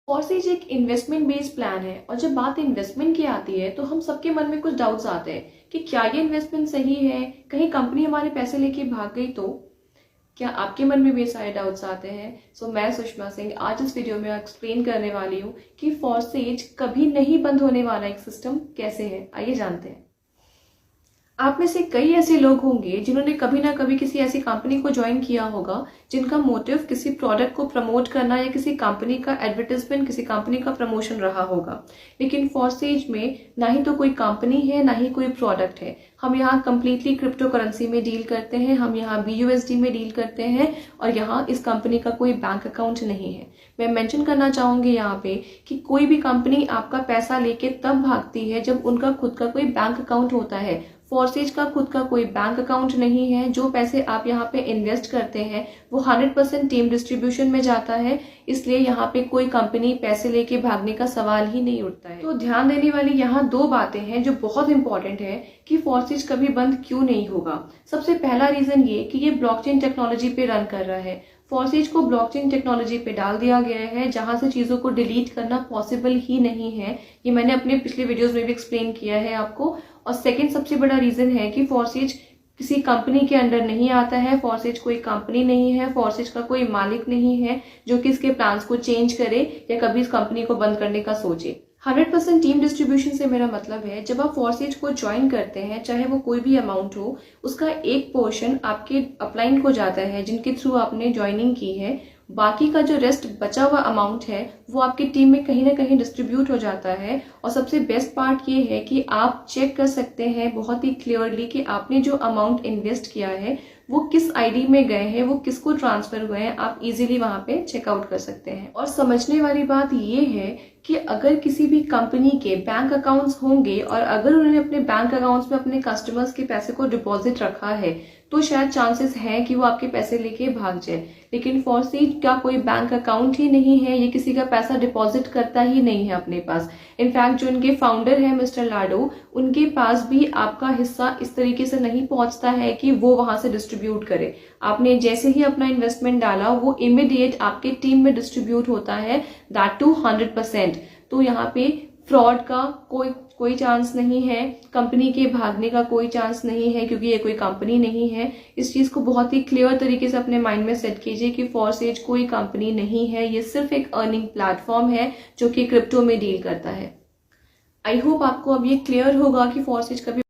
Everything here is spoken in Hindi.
फॉरसेज एक इन्वेस्टमेंट बेस्ड प्लान है और जब बात इन्वेस्टमेंट की आती है तो हम सबके मन में कुछ डाउट्स आते हैं कि क्या ये इन्वेस्टमेंट सही है, कहीं कंपनी हमारे पैसे लेके भाग गई तो। क्या आपके मन में भी सारे डाउट्स आते हैं? मैं सुषमा सिंह आज इस वीडियो में एक्सप्लेन करने वाली हूँ कि फॉरसेज कभी नहीं बंद होने वाला एक सिस्टम कैसे है। आइए जानते हैं। आप में से कई ऐसे लोग होंगे जिन्होंने कभी ना कभी किसी ऐसी कंपनी को ज्वाइन किया होगा जिनका मोटिव किसी प्रोडक्ट को प्रमोट करना या किसी कंपनी का एडवर्टाइजमेंट, किसी कंपनी का प्रमोशन रहा होगा। लेकिन फॉरसेज में ना ही तो कोई कंपनी है ना ही कोई प्रोडक्ट है। हम यहाँ कंप्लीटली क्रिप्टो करेंसी में डील करते हैं, हम यहाँ BUSD में डील करते हैं और यहाँ इस कंपनी का कोई बैंक अकाउंट नहीं है। मैं मेंशन करना चाहूंगी यहाँ पे कि कोई भी कंपनी आपका पैसा लेके तब भागती है जब उनका खुद का कोई बैंक अकाउंट होता है। फॉरसेज का खुद का कोई बैंक अकाउंट नहीं है। जो पैसे आप यहाँ पे इन्वेस्ट करते हैं वो 100% टीम डिस्ट्रीब्यूशन में जाता है, इसलिए यहाँ पे कोई कंपनी पैसे लेके भागने का सवाल ही नहीं उठता है। तो ध्यान देने वाली यहाँ दो बातें हैं जो बहुत इंपॉर्टेंट है कि फॉरसेज कभी बंद क्यों नहीं होगा। सबसे पहला रीजन ये कि ये ब्लॉकचेन टेक्नोलॉजी पे रन कर रहा है। फॉरसेज को ब्लॉकचेन टेक्नोलॉजी पे डाल दिया गया है जहां से चीजों को डिलीट करना पॉसिबल ही नहीं है। ये मैंने अपने पिछले वीडियोस में भी एक्सप्लेन किया है आपको। और सेकंड सबसे बड़ा रीजन है कि फॉरसेज किसी कंपनी के अंडर नहीं आता है। फॉरसेज कोई कंपनी नहीं है, फॉरसेज का कोई मालिक नहीं है जो कि इसके प्लान्स को चेंज करे या कभी इस कंपनी को बंद करने का सोचे। 100% टीम डिस्ट्रीब्यूशन से मेरा मतलब है जब आप फॉरसेज को ज्वाइन करते हैं, चाहे वो कोई भी अमाउंट हो, उसका एक पोर्शन आपके अपलाइन को जाता है जिनके थ्रू आपने ज्वाइनिंग की है। बाकी का जो रेस्ट बचा हुआ अमाउंट है वो आपकी टीम में कहीं ना कहीं डिस्ट्रीब्यूट हो जाता है। और सबसे बेस्ट पार्ट ये है कि आप चेक कर सकते हैं बहुत ही क्लियरली कि आपने जो अमाउंट इन्वेस्ट किया है वो किस आईडी में गए हैं, वो किसको ट्रांसफर हुए हैं। आप इजीली वहां पे चेकआउट कर सकते हैं। और समझने वाली बात ये है कि अगर किसी भी कंपनी के बैंक अकाउंट्स होंगे और अगर उन्होंने अपने बैंक अकाउंट्स में अपने कस्टमर्स के पैसे को डिपॉजिट रखा है तो शायद चांसेस है कि वो आपके पैसे लेके भाग जाए। लेकिन फॉरसेज का कोई बैंक अकाउंट ही नहीं है, ये किसी का पैसा डिपॉजिट करता ही नहीं है अपने पास। इनफैक्ट जो इनके फाउंडर है मिस्टर लाडो, उनके पास भी आपका हिस्सा इस तरीके से नहीं पहुंचता है कि वो वहां से डिस्ट्रीब्यूट करे। आपने जैसे ही अपना इन्वेस्टमेंट डाला वो इमीडिएट आपके टीम में डिस्ट्रीब्यूट होता है, दैट टू 100%। तो यहाँ पे फ्रॉड का कोई चांस नहीं है, कंपनी के भागने का कोई चांस नहीं है क्योंकि ये कोई कंपनी नहीं है। इस चीज को बहुत ही क्लियर तरीके से अपने माइंड में सेट कीजिए कि फॉरसेज कोई कंपनी नहीं है, ये सिर्फ एक अर्निंग प्लेटफॉर्म है जो कि क्रिप्टो में डील करता है। आई होप आपको अब ये क्लियर होगा कि फॉरसेज कभी